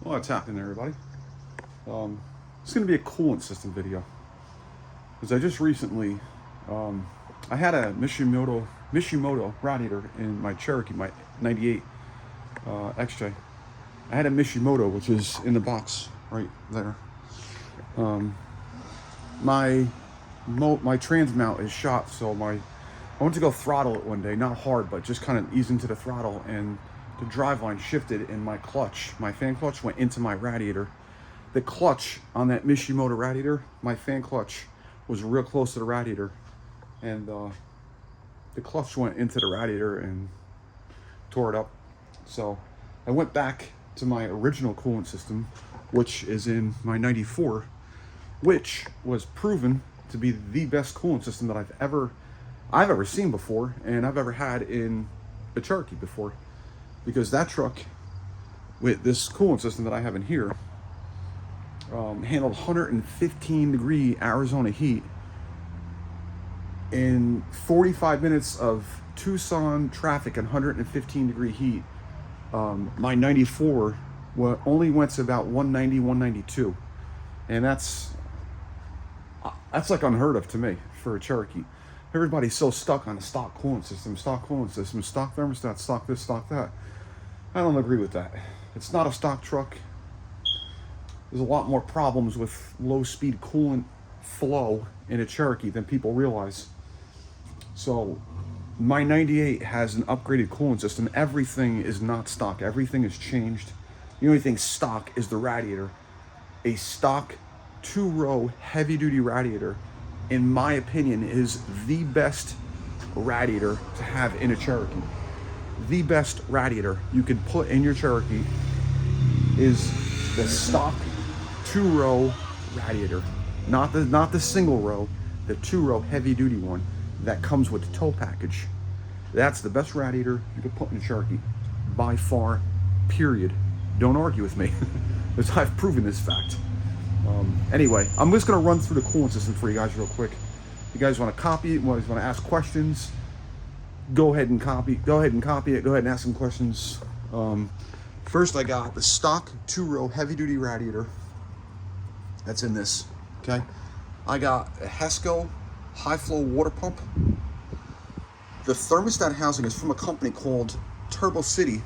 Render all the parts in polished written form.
What's happening, everybody? It's going to be a coolant system video because I just recently I had a Mishimoto radiator in my Cherokee, my '98 XJ. I had a Mishimoto, which is in the box right there. My trans mount is shot, so I went to go throttle it one day, not hard, but just kind of ease into the throttle, and the drive line shifted, and my fan clutch went into my radiator. The clutch on that Mishimoto radiator, my fan clutch was real close to the radiator, and the clutch went into the radiator and tore it up. So I went back to my original coolant system, which is in my '94, which was proven to be the best coolant system that I've ever seen before, and I've ever had in a Cherokee before, because that truck with this coolant system that I have in here handled 115 degree Arizona heat in 45 minutes of Tucson traffic and 115 degree heat. My '94 only went to about 190, 192, and that's like unheard of to me for a Cherokee. Everybody's so stuck on a stock coolant system, stock thermostat, stock this, stock that. I don't agree with that. It's not a stock truck. There's a lot more problems with low speed coolant flow in a Cherokee than people realize. So my '98 has an upgraded coolant system. Everything is not stock. Everything is changed. The only thing stock is the radiator. A stock 2-row heavy duty radiator, in my opinion, is the best radiator to have in a Cherokee. The best radiator you could put in your Cherokee is the stock 2-row radiator, not the single row, the 2-row heavy duty one that comes with the tow package. That's the best radiator you could put in a Cherokee by far, period. Don't argue with me, because I've proven this fact. Anyway, I'm just going to run through the coolant system for you guys real quick. You guys want to copy it, you guys want to ask questions, go ahead and copy it, go ahead and ask some questions. First, I got the stock 2-row heavy duty radiator that's in this, okay? I got a Hesco high flow water pump. The thermostat housing is from a company called Turbo City,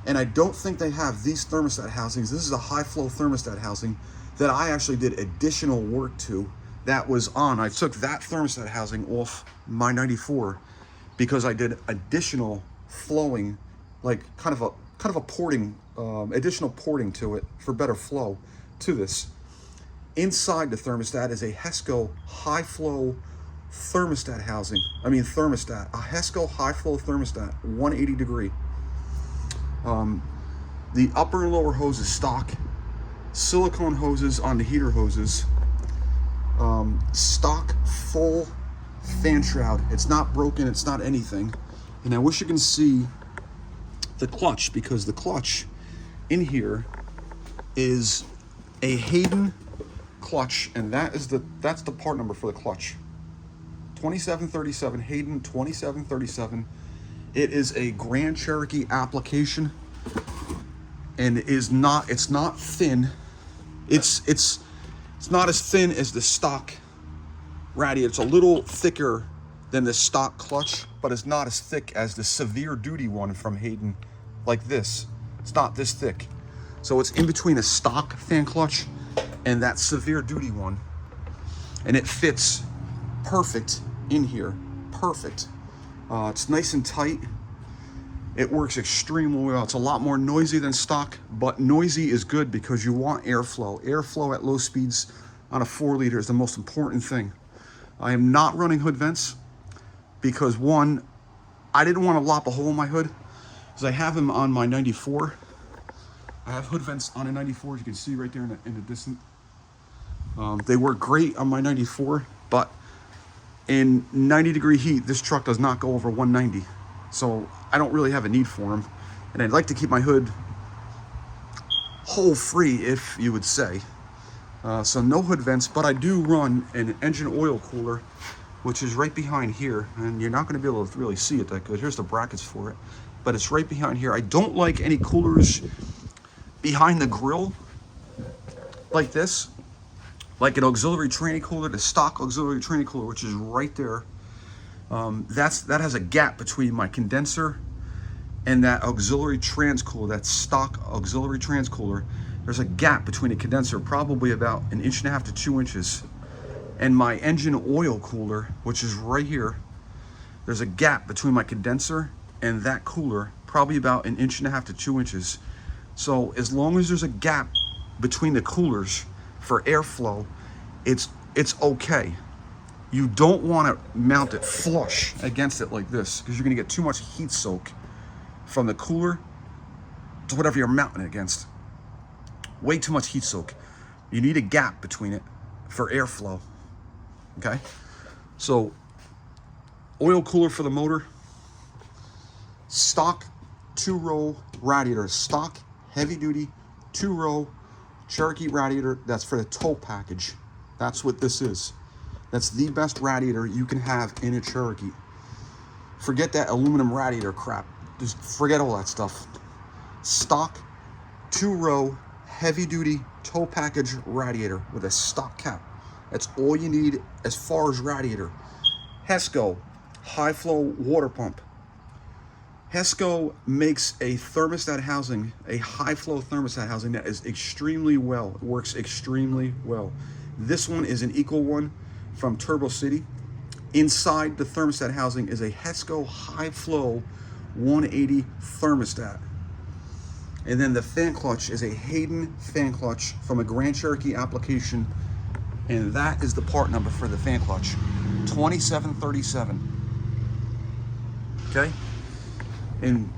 and I don't think they have these thermostat housings. This is a high flow thermostat housing that I actually did additional work to. That was on, I took that thermostat housing off my '94 because I did additional flowing, like kind of a porting, additional porting to it for better flow to this. Inside the thermostat is a Hesco high flow thermostat housing. A Hesco high flow thermostat, 180 degree. The upper and lower hose is stock. Silicone hoses on the heater hoses. Stock full fan shroud. It's not broken, it's not anything. And I wish you can see the clutch, because the clutch in here is a Hayden clutch, and that's the part number for the clutch. 2737, Hayden 2737. It is a Grand Cherokee application, and it's not thin. It's not as thin as the stock radiator. It's a little thicker than the stock clutch, but it's not as thick as the severe duty one from Hayden, like this. It's not this thick. So it's in between a stock fan clutch and that severe duty one, and it fits perfect in here. Perfect. It's nice and tight. It works extremely well. It's a lot more noisy than stock, but noisy is good because you want airflow. Airflow at low speeds on a 4-liter is the most important thing. I am not running hood vents because, one, I didn't want to lop a hole in my hood, because I have them on my '94. I have hood vents on a '94, as you can see right there in the distance. They work great on my '94, but in 90 degree heat, this truck does not go over 190. So I don't really have a need for them. And I'd like to keep my hood hole free, if you would say. So no hood vents, but I do run an engine oil cooler, which is right behind here. And you're not going to be able to really see it that good. Here's the brackets for it, but it's right behind here. I don't like any coolers behind the grill like this, like an auxiliary tranny cooler, the stock auxiliary tranny cooler, which is right there. That has a gap between my condenser and that auxiliary trans cooler, that stock auxiliary trans cooler. There's a gap between the condenser, probably about 1.5 inches to 2 inches. And my engine oil cooler, which is right here, there's a gap between my condenser and that cooler, probably about 1.5 inches to 2 inches. So as long as there's a gap between the coolers for airflow, it's okay. You don't want to mount it flush against it like this, because you're going to get too much heat soak from the cooler to whatever you're mounting it against. Way too much heat soak. You need a gap between it for airflow. Okay? So, oil cooler for the motor. Stock 2-row radiator. Stock heavy duty 2-row Cherokee radiator. That's for the tow package. That's what this is. That's the best radiator you can have in a Cherokee. Forget that aluminum radiator crap. Just forget all that stuff. Stock 2-row heavy duty tow package radiator with a stock cap. That's all you need as far as radiator. HESCO high flow water pump. HESCO makes a thermostat housing, a high flow thermostat housing that is extremely well. It works extremely well. This one is an equal one from Turbo City. Inside the thermostat housing is a HESCO high flow 180 thermostat. And then the fan clutch is a Hayden fan clutch from a Grand Cherokee application. And that is the part number for the fan clutch, 2737. Okay? And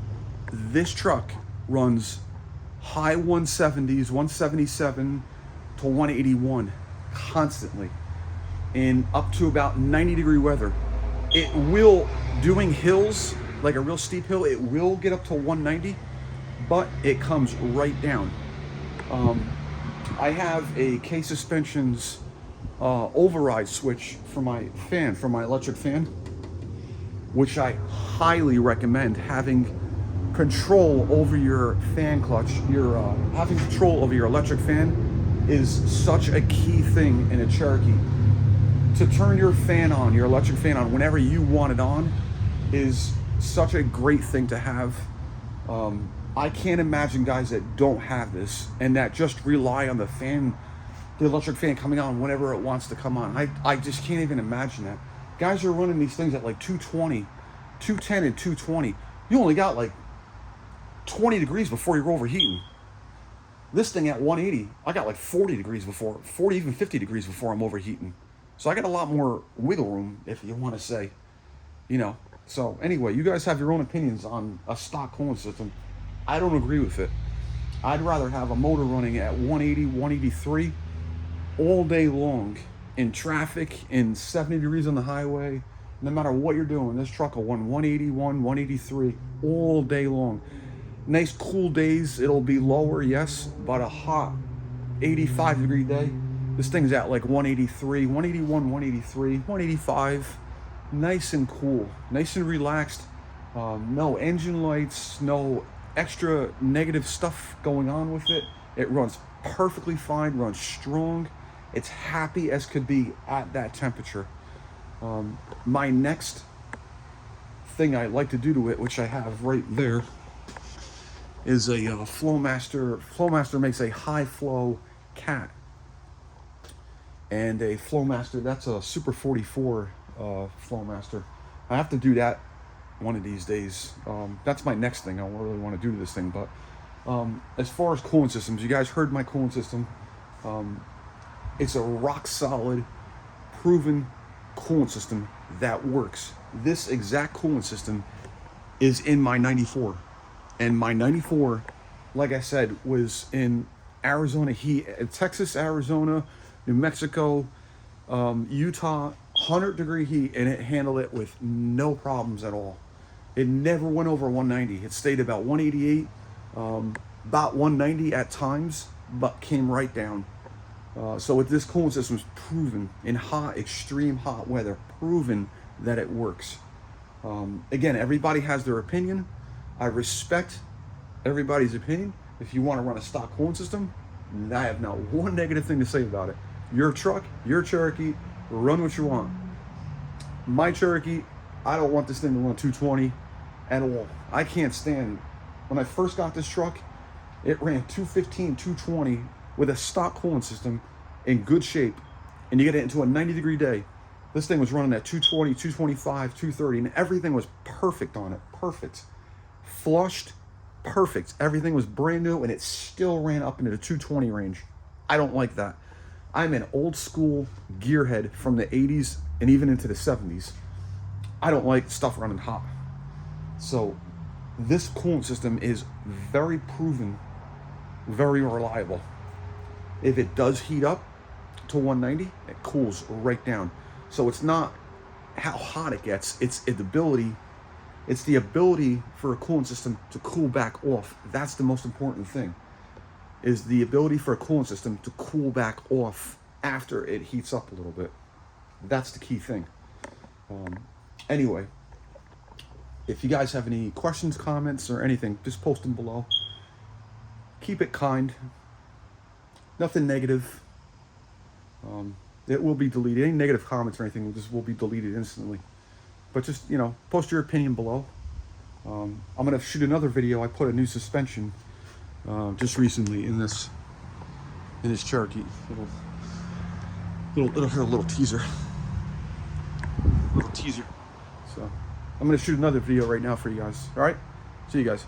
this truck runs high 170s, 177 to 181 constantly, in up to about 90-degree weather. It will, doing hills, like a real steep hill, it will get up to 190, but it comes right down. I have a K-Suspensions override switch for my fan, for my electric fan, which I highly recommend. Having control over your fan clutch, having control over your electric fan is such a key thing in a Cherokee. To turn your fan on, your electric fan on, whenever you want it on, is such a great thing to have. I can't imagine guys that don't have this and that just rely on the fan, the electric fan coming on whenever it wants to come on. I just can't even imagine that. Guys are running these things at like 220, 210 and 220. You only got like 20 degrees before you're overheating. This thing at 180, I got like 40 degrees before, 40, even 50 degrees before I'm overheating. So I got a lot more wiggle room, if you want to say, you know. So anyway, you guys have your own opinions on a stock coolant system. I don't agree with it. I'd rather have a motor running at 180, 183 all day long in traffic, in 70 degrees on the highway. No matter what you're doing, this truck will run 181, 183 all day long. Nice cool days, it'll be lower, yes, but a hot 85-degree day, this thing's at like 183, 181, 183, 185. Nice and cool, nice and relaxed. No engine lights, no extra negative stuff going on with it. It runs perfectly fine, runs strong. It's happy as could be at that temperature. My next thing I like to do to it, which I have right there, is a Flowmaster. Flowmaster makes a high flow cat. And a Flowmaster, that's a Super 44 Flowmaster. I have to do that one of these days. That's my next thing I really want to do to this thing. But as far as coolant systems, you guys heard my coolant system. It's a rock solid, proven coolant system that works. This exact coolant system is in my 94. And my 94, like I said, was in Arizona heat, Texas, Arizona, New Mexico, Utah, 100-degree heat, and it handled it with no problems at all. It never went over 190. It stayed about 188, about 190 at times, but came right down. So with this coolant system, is proven in hot, extreme hot weather, proven that it works. Again, everybody has their opinion. I respect everybody's opinion. If you want to run a stock cooling system, I have not one negative thing to say about it. Your truck, your Cherokee, run what you want. My Cherokee, I don't want this thing to run 220 at all. I can't stand, when I first got this truck, it ran 215, 220 with a stock cooling system in good shape. And you get it into a 90-degree day. This thing was running at 220, 225, 230, and everything was perfect on it. Perfect. Flushed, perfect. Everything was brand new, and it still ran up into the 220 range. I don't like that. I'm an old school gearhead from the 80s and even into the 70s. I don't like stuff running hot. So this coolant system is very proven, very reliable. If it does heat up to 190, it cools right down. So it's not how hot it gets, it's the ability for a coolant system to cool back off. That's the most important thing, is the ability for a coolant system to cool back off after it heats up a little bit. That's the key thing. Anyway, if you guys have any questions, comments, or anything, just post them below. Keep it kind. Nothing negative. It will be deleted. Any negative comments or anything will be deleted instantly. But just, post your opinion below. I'm going to shoot another video. I put a new suspension just recently in this Cherokee. Little teaser. So I'm going to shoot another video right now for you guys. All right? See you guys.